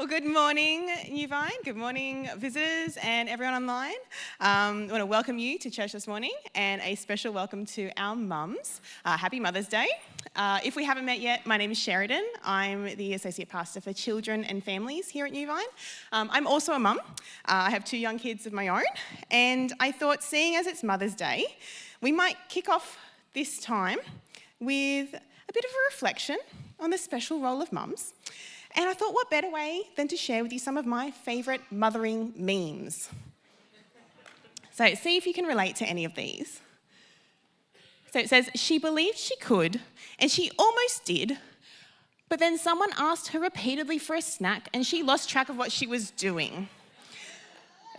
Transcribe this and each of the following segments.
Well, good morning, New Vine. Good morning, visitors and everyone online. I want to welcome you to church this morning and a special welcome to our mums. Happy Mother's Day. If we haven't met yet, my name is Sheriden. I'm the Associate Pastor for Children and Families here at New Vine. I'm also a mum. I have 2 young kids of my own, and I thought, seeing as it's Mother's Day, we might kick off this time with a bit of a reflection on the special role of mums. And I thought, what better way than to share with you some of my favourite mothering memes. So see if you can relate to any of these. So it says, she believed she could, and she almost did, but then someone asked her repeatedly for a snack, and she lost track of what she was doing.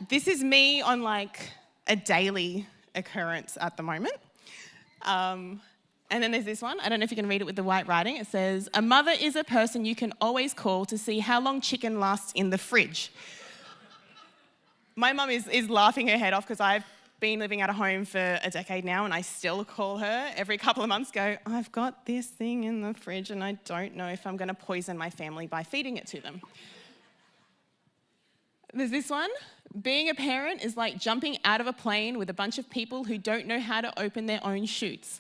This is me on like a daily occurrence at the moment. And then there's this one. I don't know if you can read it with the white writing. It says, a mother is a person you can always call to see how long chicken lasts in the fridge. My mum is laughing her head off because I've been living at a home for a decade now and I still call her every couple of months, go, I've got this thing in the fridge and I don't know if I'm going to poison my family by feeding it to them. There's this one. Being a parent is like jumping out of a plane with a bunch of people who don't know how to open their own chutes.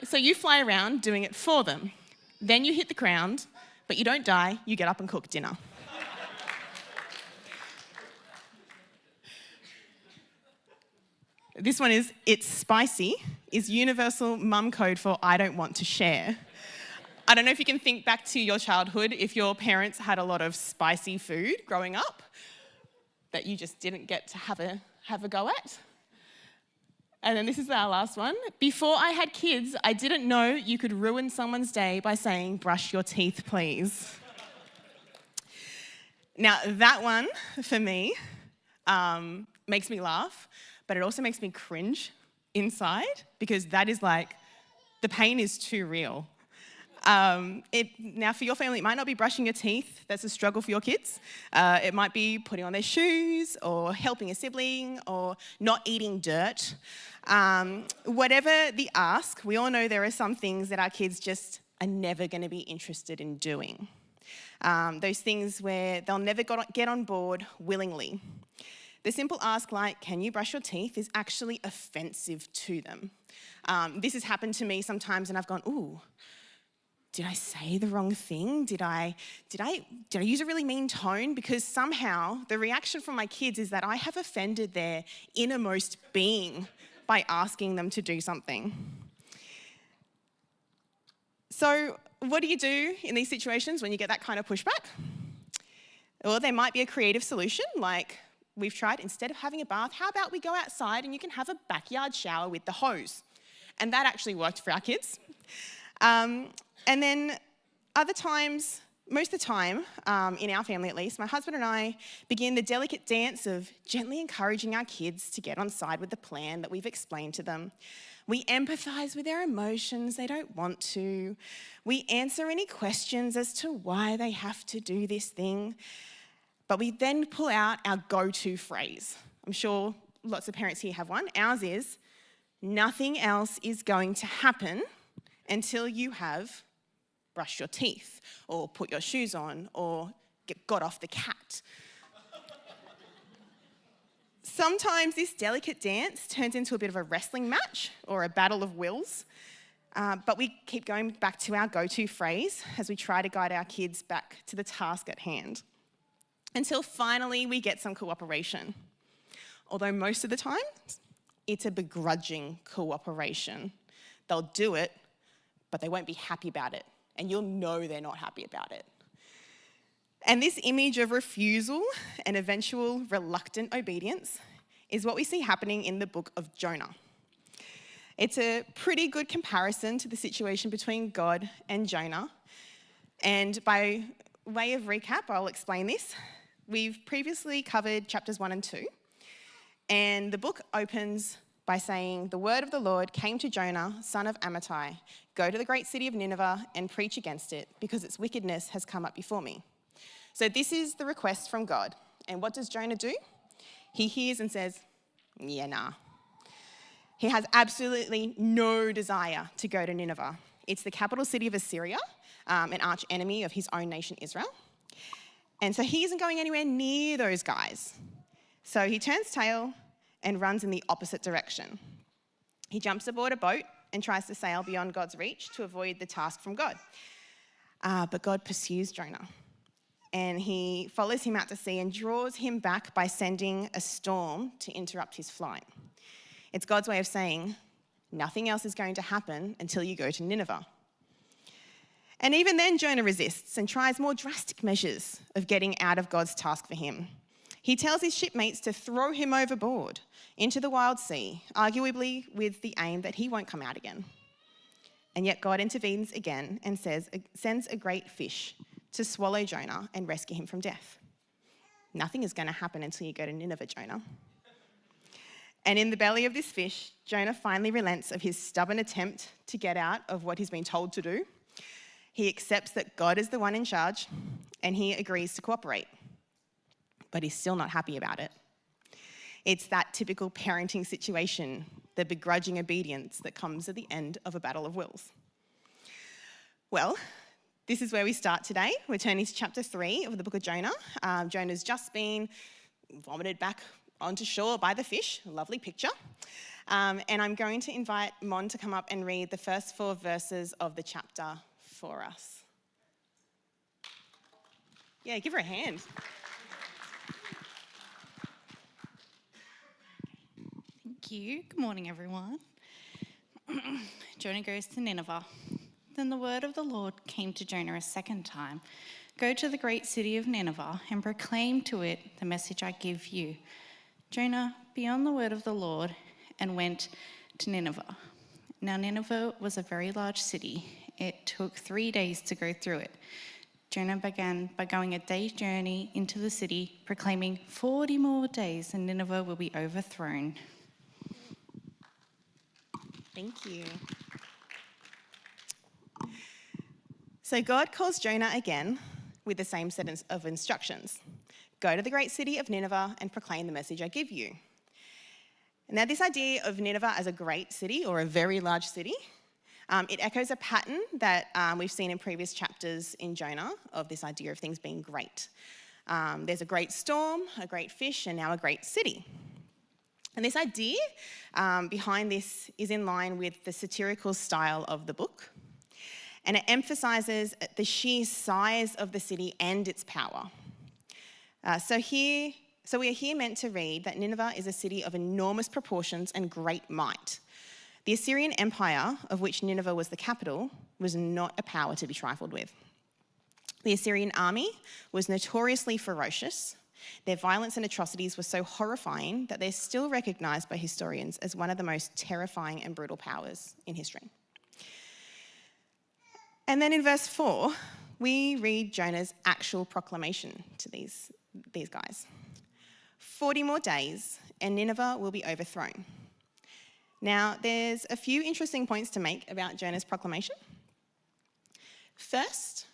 So you fly around doing it for them. Then you hit the ground, but you don't die, you get up and cook dinner. This one is, it's spicy, is universal mum code for I don't want to share. I don't know if you can think back to your childhood, if your parents had a lot of spicy food growing up that you just didn't get to have a go at. And then this is our last one. Before I had kids, I didn't know you could ruin someone's day by saying, brush your teeth, please. Now, that one, for me, makes me laugh, but it also makes me cringe inside because that is like, the pain is too real. Now, for your family, it might not be brushing your teeth. That's a struggle for your kids. It might be putting on their shoes or helping a sibling or not eating dirt. Whatever the ask, we all know there are some things that our kids just are never going to be interested in doing. Those things where they'll never get on board willingly. The simple ask like, can you brush your teeth, is actually offensive to them. This has happened to me sometimes and I've gone, ooh, did I say the wrong thing? Did I use a really mean tone? Because somehow the reaction from my kids is that I have offended their innermost being by asking them to do something. So what do you do in these situations when you get that kind of pushback? Well, there might be a creative solution, like we've tried, instead of having a bath, how about we go outside and you can have a backyard shower with the hose? And that actually worked for our kids. And then other times, most of the time, in our family at least, my husband and I begin the delicate dance of gently encouraging our kids to get on side with the plan that we've explained to them. We empathise with their emotions, they don't want to. We answer any questions as to why they have to do this thing. But we then pull out our go-to phrase. I'm sure lots of parents here have one. Ours is, nothing else is going to happen until you have brushed your teeth or put your shoes on or got off the cat. Sometimes this delicate dance turns into a bit of a wrestling match or a battle of wills, but we keep going back to our go-to phrase as we try to guide our kids back to the task at hand until finally we get some cooperation. Although most of the time, it's a begrudging cooperation. They'll do it, but they won't be happy about it. And you'll know they're not happy about it. And this image of refusal and eventual reluctant obedience is what we see happening in the book of Jonah. It's a pretty good comparison to the situation between God and Jonah. And by way of recap, I'll explain this. We've previously covered chapters 1 and 2. And the book opens by saying, the word of the Lord came to Jonah, son of Amittai, go to the great city of Nineveh and preach against it, because its wickedness has come up before me. So this is the request from God. And what does Jonah do? He hears and says, yeah, nah. He has absolutely no desire to go to Nineveh. It's the capital city of Assyria, an arch enemy of his own nation, Israel. And so he isn't going anywhere near those guys. So he turns tail and runs in the opposite direction. He jumps aboard a boat and tries to sail beyond God's reach to avoid the task from God. But God pursues Jonah, and he follows him out to sea and draws him back by sending a storm to interrupt his flight. It's God's way of saying, nothing else is going to happen until you go to Nineveh. And even then, Jonah resists and tries more drastic measures of getting out of God's task for him. He tells his shipmates to throw him overboard into the wild sea, arguably with the aim that he won't come out again. And yet God intervenes again and sends a great fish to swallow Jonah and rescue him from death. Nothing is going to happen until you go to Nineveh, Jonah. And in the belly of this fish, Jonah finally relents of his stubborn attempt to get out of what he's been told to do. He accepts that God is the one in charge, and he agrees to cooperate. But he's still not happy about it. It's that typical parenting situation, the begrudging obedience that comes at the end of a battle of wills. Well, this is where we start today. We're turning to chapter 3 of the book of Jonah. Jonah's just been vomited back onto shore by the fish. A lovely picture. And I'm going to invite Mon to come up and read the first 4 verses of the chapter for us. Yeah, give her a hand. Thank you. Good morning, everyone. Jonah goes to Nineveh. Then the word of the Lord came to Jonah a second time. Go to the great city of Nineveh and proclaim to it the message I give you. Jonah, be on the word of the Lord, and went to Nineveh. Now Nineveh was a very large city. It took 3 days to go through it. Jonah began by going a day's journey into the city, proclaiming 40 more days and Nineveh will be overthrown. Thank you. So God calls Jonah again with the same set of instructions. Go to the great city of Nineveh and proclaim the message I give you. Now, this idea of Nineveh as a great city or a very large city, it echoes a pattern that we've seen in previous chapters in Jonah of this idea of things being great. There's a great storm, a great fish, and now a great city. And this idea behind this is in line with the satirical style of the book. And it emphasises the sheer size of the city and its power. So we are here meant to read that Nineveh is a city of enormous proportions and great might. The Assyrian Empire, of which Nineveh was the capital, was not a power to be trifled with. The Assyrian army was notoriously ferocious. Their violence and atrocities were so horrifying that they're still recognised by historians as one of the most terrifying and brutal powers in history. And then in verse 4, we read Jonah's actual proclamation to these guys. 40 more days and Nineveh will be overthrown. Now, there's a few interesting points to make about Jonah's proclamation. First,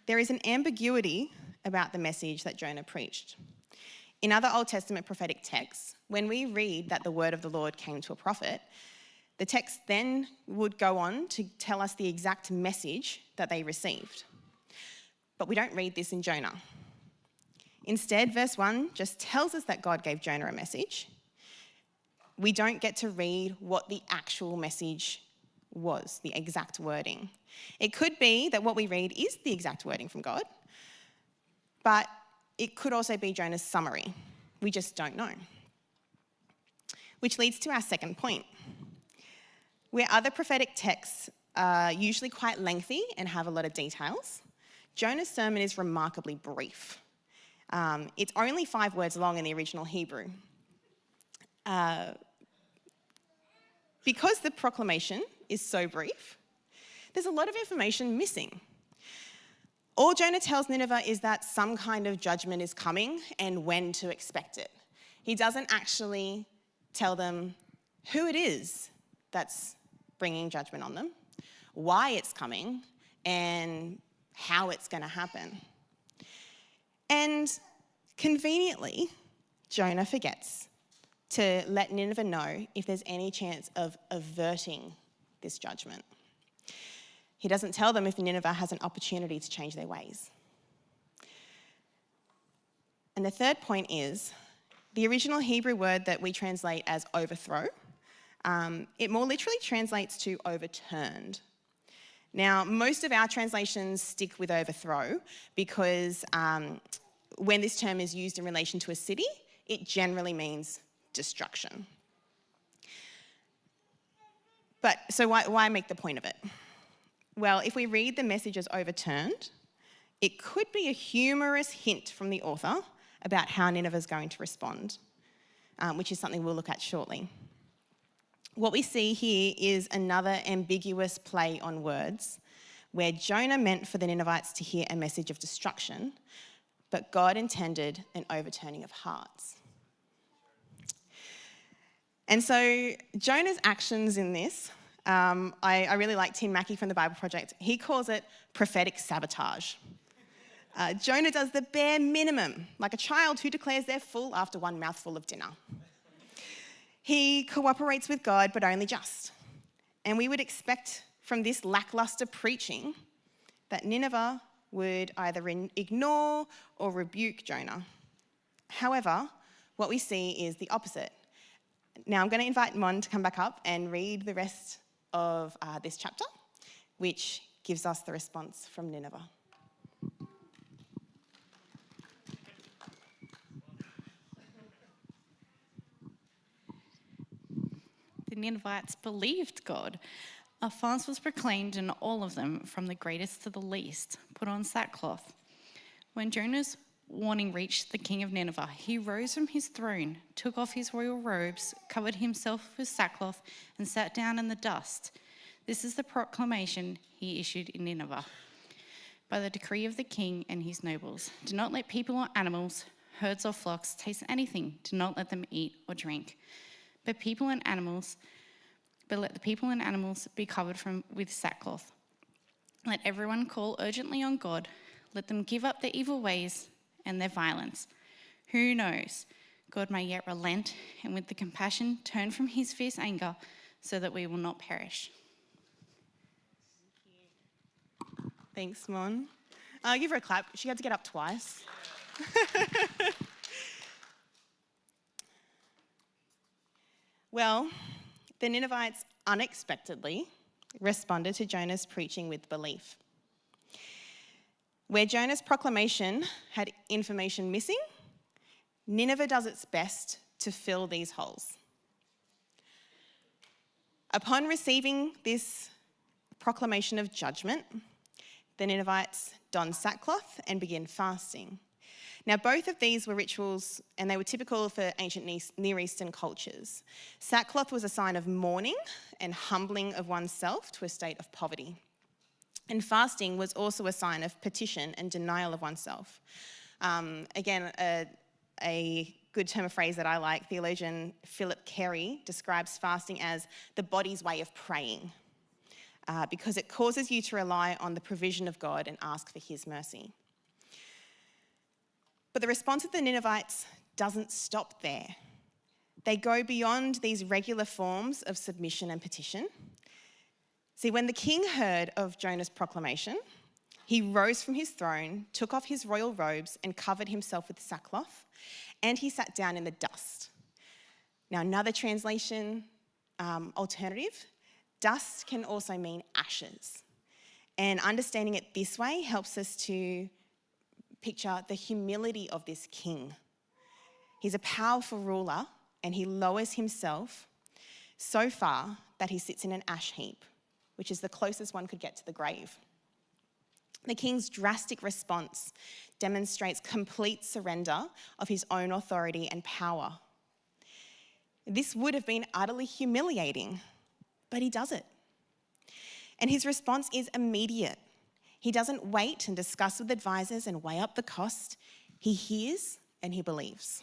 there is an ambiguity about the message that Jonah preached. In other Old Testament prophetic texts, when we read that the word of the Lord came to a prophet, the text then would go on to tell us the exact message that they received. But we don't read this in Jonah. Instead, verse 1 just tells us that God gave Jonah a message. We don't get to read what the actual message was, the exact wording. It could be that what we read is the exact wording from God, but it could also be Jonah's summary. We just don't know. Which leads to our second point. Where other prophetic texts are usually quite lengthy and have a lot of details, Jonah's sermon is remarkably brief. It's only 5 words long in the original Hebrew. Because the proclamation is so brief, there's a lot of information missing. All Jonah tells Nineveh is that some kind of judgment is coming and when to expect it. He doesn't actually tell them who it is that's bringing judgment on them, why it's coming, and how it's going to happen. And conveniently, Jonah forgets to let Nineveh know if there's any chance of averting this judgment. He doesn't tell them if Nineveh has an opportunity to change their ways. And the third point is the original Hebrew word that we translate as overthrow, it more literally translates to overturned. Now, most of our translations stick with overthrow because when this term is used in relation to a city, it generally means destruction. But so why make the point of it? Well, if we read the message as overturned, it could be a humorous hint from the author about how Nineveh is going to respond, which is something we'll look at shortly. What we see here is another ambiguous play on words, where Jonah meant for the Ninevites to hear a message of destruction, but God intended an overturning of hearts. And so Jonah's actions in this, I really like Tim Mackey from the Bible Project. He calls it prophetic sabotage. Jonah does the bare minimum, like a child who declares they're full after one mouthful of dinner. He cooperates with God, but only just. And we would expect from this lackluster preaching that Nineveh would either ignore or rebuke Jonah. However, what we see is the opposite. Now I'm going to invite Mon to come back up and read the rest of this chapter, which gives us the response from Nineveh. The Ninevites believed God. A fast was proclaimed, and all of them, from the greatest to the least, put on sackcloth. When Jonah's warning reached the king of Nineveh, he rose from his throne, took off his royal robes, covered himself with sackcloth, and sat down in the dust. This is the proclamation he issued in Nineveh. By the decree of the king and his nobles, do not let people or animals, herds or flocks taste anything. Do not let them eat or drink. But let the people and animals be covered with sackcloth. Let everyone call urgently on God. Let them give up their evil ways and their violence. Who knows? God may yet relent and with the compassion turn from his fierce anger so that we will not perish. Thanks, Mon. Give her a clap. She had to get up twice. Well, the Ninevites unexpectedly responded to Jonah's preaching with belief. Where Jonah's proclamation had information missing, Nineveh does its best to fill these holes. Upon receiving this proclamation of judgment, the Ninevites don sackcloth and begin fasting. Now, both of these were rituals, and they were typical for ancient Near Eastern cultures. Sackcloth was a sign of mourning and humbling of oneself to a state of poverty. And fasting was also a sign of petition and denial of oneself. Again, a good term of phrase that I like, theologian Philip Carey describes fasting as the body's way of praying, because it causes you to rely on the provision of God and ask for his mercy. But the response of the Ninevites doesn't stop there. They go beyond these regular forms of submission and petition. See, when the king heard of Jonah's proclamation, he rose from his throne, took off his royal robes, and covered himself with sackcloth, and he sat down in the dust. Now, another translation alternative, dust can also mean ashes. And understanding it this way helps us to picture the humility of this king. He's a powerful ruler, and he lowers himself so far that he sits in an ash heap, which is the closest one could get to the grave. The king's drastic response demonstrates complete surrender of his own authority and power. This would have been utterly humiliating, but he does it. And his response is immediate. He doesn't wait and discuss with advisors and weigh up the cost. He hears and he believes.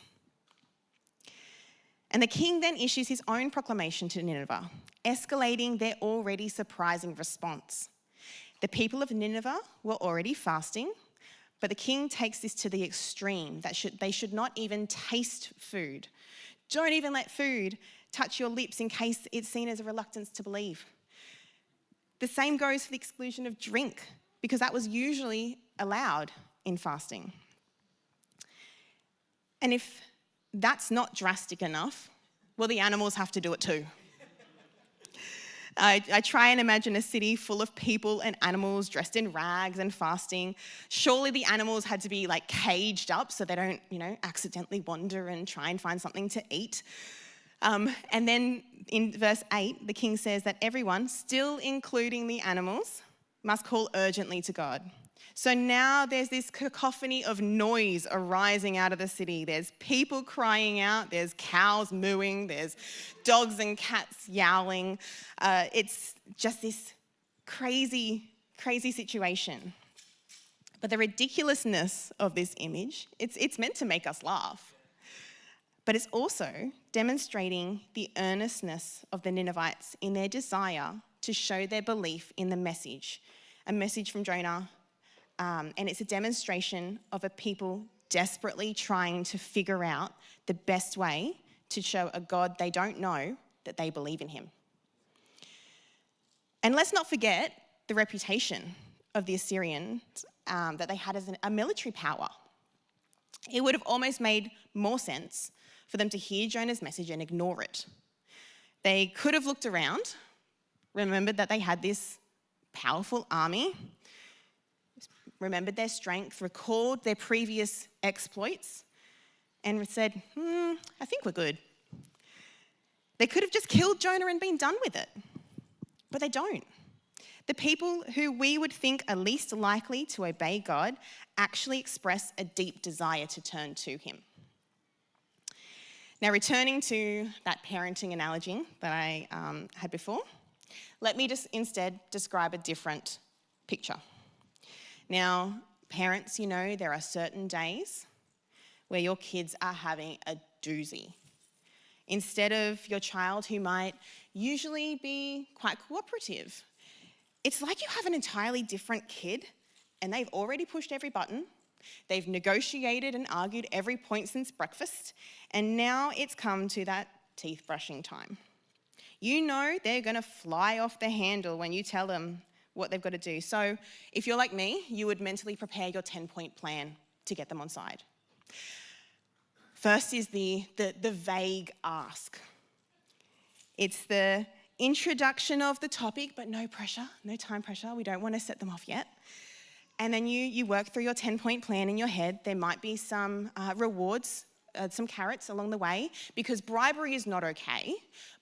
And the king then issues his own proclamation to Nineveh, escalating their already surprising response. The people of Nineveh were already fasting, but the king takes this to the extreme that they should not even taste food. Don't even let food touch your lips in case it's seen as a reluctance to believe. The same goes for the exclusion of drink, because that was usually allowed in fasting. And if that's not drastic enough, well, the animals have to do it too. I try and imagine a city full of people and animals dressed in rags and fasting. Surely the animals had to be like caged up so they don't, accidentally wander and try and find something to eat. And then in verse 8, the king says that everyone, still including the animals, must call urgently to God. So now there's this cacophony of noise arising out of the city. There's people crying out, there's cows mooing, there's dogs and cats yowling. It's just this crazy, crazy situation. But the ridiculousness of this image, it's meant to make us laugh. But it's also demonstrating the earnestness of the Ninevites in their desire to show their belief in the message, a message from Jonah. And it's a demonstration of a people desperately trying to figure out the best way to show a God they don't know that they believe in him. And let's not forget the reputation of the Assyrians that they had as a military power. It would have almost made more sense for them to hear Jonah's message and ignore it. They could have looked around, remembered that they had this powerful army, remembered their strength, recalled their previous exploits, and said, I think we're good. They could have just killed Jonah and been done with it, but they don't. The people who we would think are least likely to obey God actually express a deep desire to turn to him. Now, returning to that parenting analogy that I had before, let me just instead describe a different picture. Now, parents, there are certain days where your kids are having a doozy. Instead of your child who might usually be quite cooperative, it's like you have an entirely different kid and they've already pushed every button, they've negotiated and argued every point since breakfast, and now it's come to that teeth brushing time. They're going to fly off the handle when you tell them what they've got to do. So if you're like me, you would mentally prepare your 10-point plan to get them on side. First is the vague ask. It's the introduction of the topic, but no pressure, no time pressure. We don't want to set them off yet. And then you work through your 10-point plan in your head. There might be some rewards, some carrots along the way, because bribery is not okay,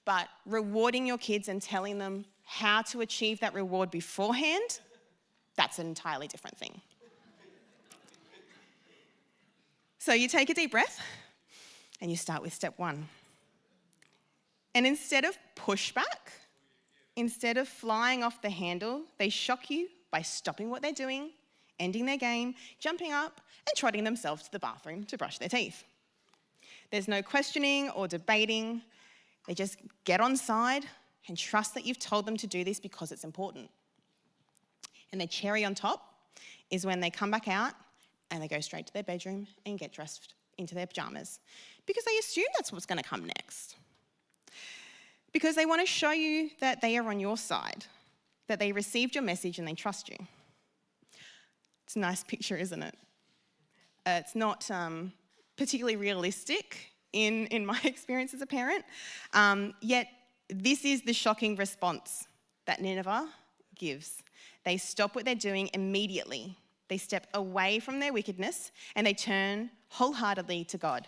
but rewarding your kids and telling them how to achieve that reward beforehand, that's an entirely different thing. So you take a deep breath and you start with step 1. And instead of pushback, instead of flying off the handle, they shock you by stopping what they're doing, ending their game, jumping up and trotting themselves to the bathroom to brush their teeth. There's no questioning or debating. They just get on side and trust that you've told them to do this because it's important. And the cherry on top is when they come back out and they go straight to their bedroom and get dressed into their pajamas because they assume that's what's going to come next. Because they want to show you that they are on your side, that they received your message and they trust you. It's a nice picture, isn't it? It's not particularly realistic in my experience as a parent, yet this is the shocking response that Nineveh gives. They stop what they're doing immediately. They step away from their wickedness and they turn wholeheartedly to God.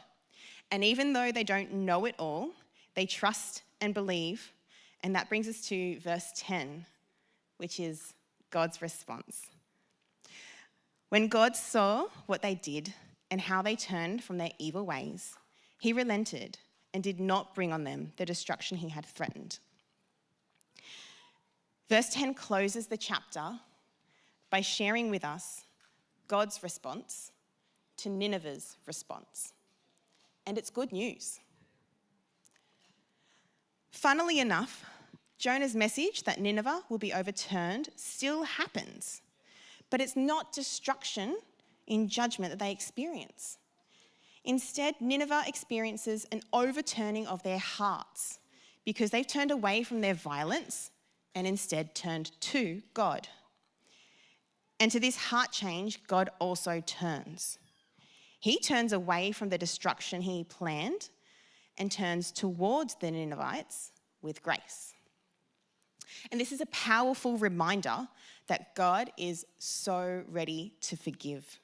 And even though they don't know it all, they trust and believe. And that brings us to verse 10, which is God's response. When God saw what they did and how they turned from their evil ways, he relented and did not bring on them the destruction he had threatened. Verse 10 closes the chapter by sharing with us God's response to Nineveh's response. And it's good news. Funnily enough, Jonah's message that Nineveh will be overturned still happens, but it's not destruction in judgment that they experience. Instead, Nineveh experiences an overturning of their hearts because they've turned away from their violence and instead turned to God. And to this heart change, God also turns. He turns away from the destruction he planned and turns towards the Ninevites with grace. And this is a powerful reminder that God is so ready to forgive.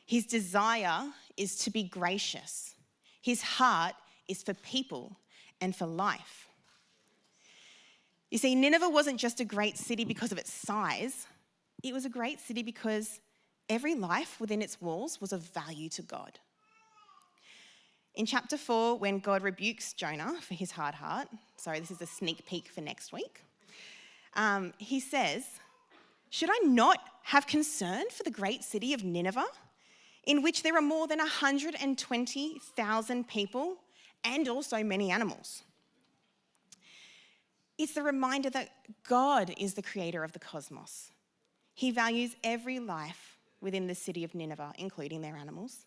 His desire is to be gracious. His heart is for people and for life. You see, Nineveh wasn't just a great city because of its size. It was a great city because every life within its walls was of value to God. In chapter 4, when God rebukes Jonah for his hard heart, sorry, this is a sneak peek for next week, he says, "Should I not have concern for the great city of Nineveh, in which there are more than 120,000 people and also many animals?" It's the reminder that God is the creator of the cosmos. He values every life within the city of Nineveh, including their animals.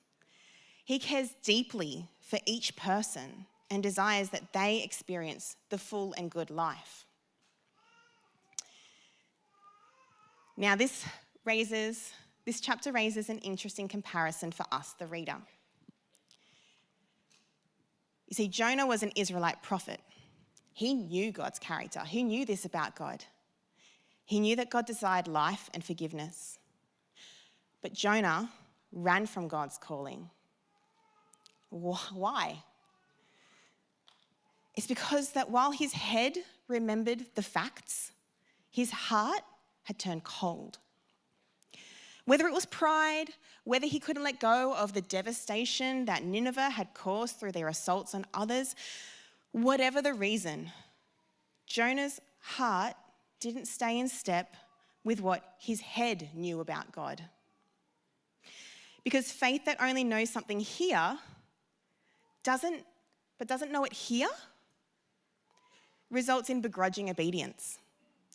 He cares deeply for each person and desires that they experience the full and good life. Now, this chapter raises an interesting comparison for us, the reader. You see, Jonah was an Israelite prophet. He knew God's character. He knew this about God. He knew that God desired life and forgiveness. But Jonah ran from God's calling. Why? It's because that while his head remembered the facts, his heart had turned cold. Whether it was pride, whether he couldn't let go of the devastation that Nineveh had caused through their assaults on others, whatever the reason, Jonah's heart didn't stay in step with what his head knew about God. Because faith that only knows something here doesn't know it here results in begrudging obedience,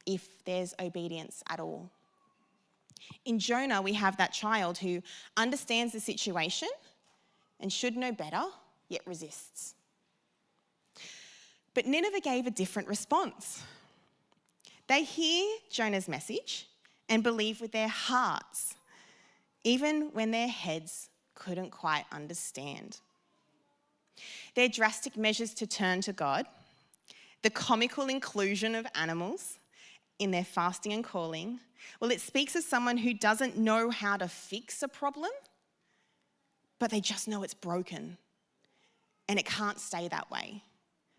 if there's obedience at all. In Jonah, we have that child who understands the situation and should know better, yet resists. But Nineveh gave a different response. They hear Jonah's message and believe with their hearts, even when their heads couldn't quite understand. Their drastic measures to turn to God, the comical inclusion of animals in their fasting and calling, well, it speaks of someone who doesn't know how to fix a problem, but they just know it's broken and it can't stay that way.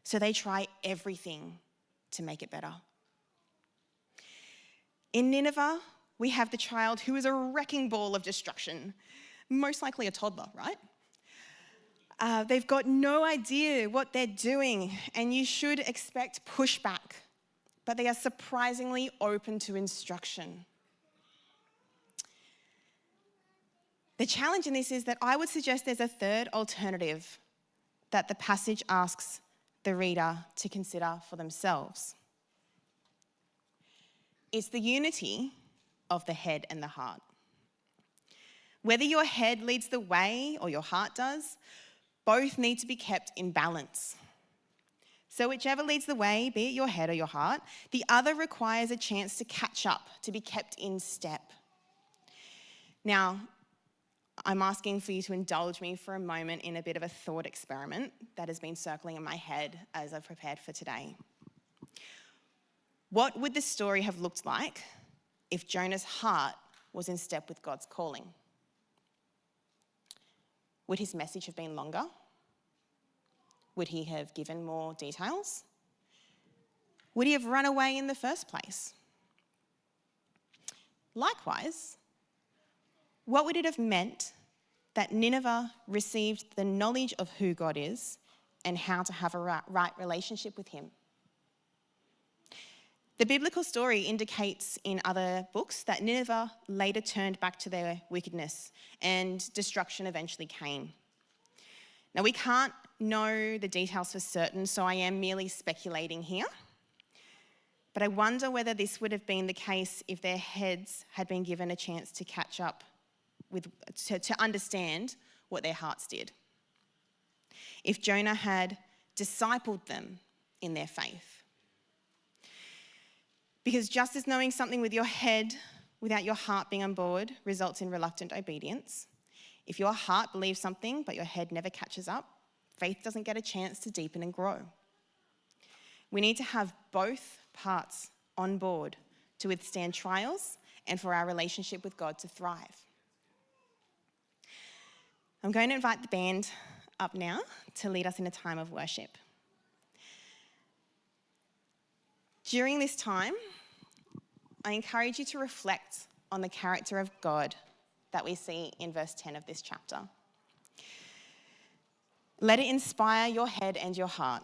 So they try everything to make it better. In Nineveh, we have the child who is a wrecking ball of destruction, most likely a toddler, right? They've got no idea what they're doing, and you should expect pushback, but they are surprisingly open to instruction. The challenge in this is that I would suggest there's a third alternative that the passage asks the reader to consider for themselves. It's the unity of the head and the heart. Whether your head leads the way or your heart does, both need to be kept in balance. So whichever leads the way, be it your head or your heart, the other requires a chance to catch up, to be kept in step. Now, I'm asking for you to indulge me for a moment in a bit of a thought experiment that has been circling in my head as I've prepared for today. What would the story have looked like if Jonah's heart was in step with God's calling? Would his message have been longer? Would he have given more details? Would he have run away in the first place? Likewise, what would it have meant that Nineveh received the knowledge of who God is and how to have a right relationship with him? The biblical story indicates in other books that Nineveh later turned back to their wickedness and destruction eventually came. Now, we can't know the details for certain, so I am merely speculating here. But I wonder whether this would have been the case if their heads had been given a chance to catch up to understand what their hearts did. If Jonah had discipled them in their faith. Because just as knowing something with your head without your heart being on board results in reluctant obedience, If your heart believes something but your head never catches up, faith doesn't get a chance to deepen and grow. We need to have both parts on board to withstand trials and for our relationship with God to thrive. I'm going to invite the band up now to lead us in a time of worship. During this time, I encourage you to reflect on the character of God that we see in verse 10 of this chapter. Let it inspire your head and your heart.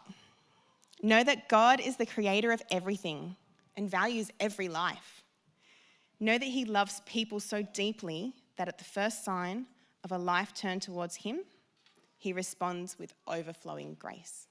Know that God is the creator of everything and values every life. Know that he loves people so deeply that at the first sign of a life turned towards him, he responds with overflowing grace.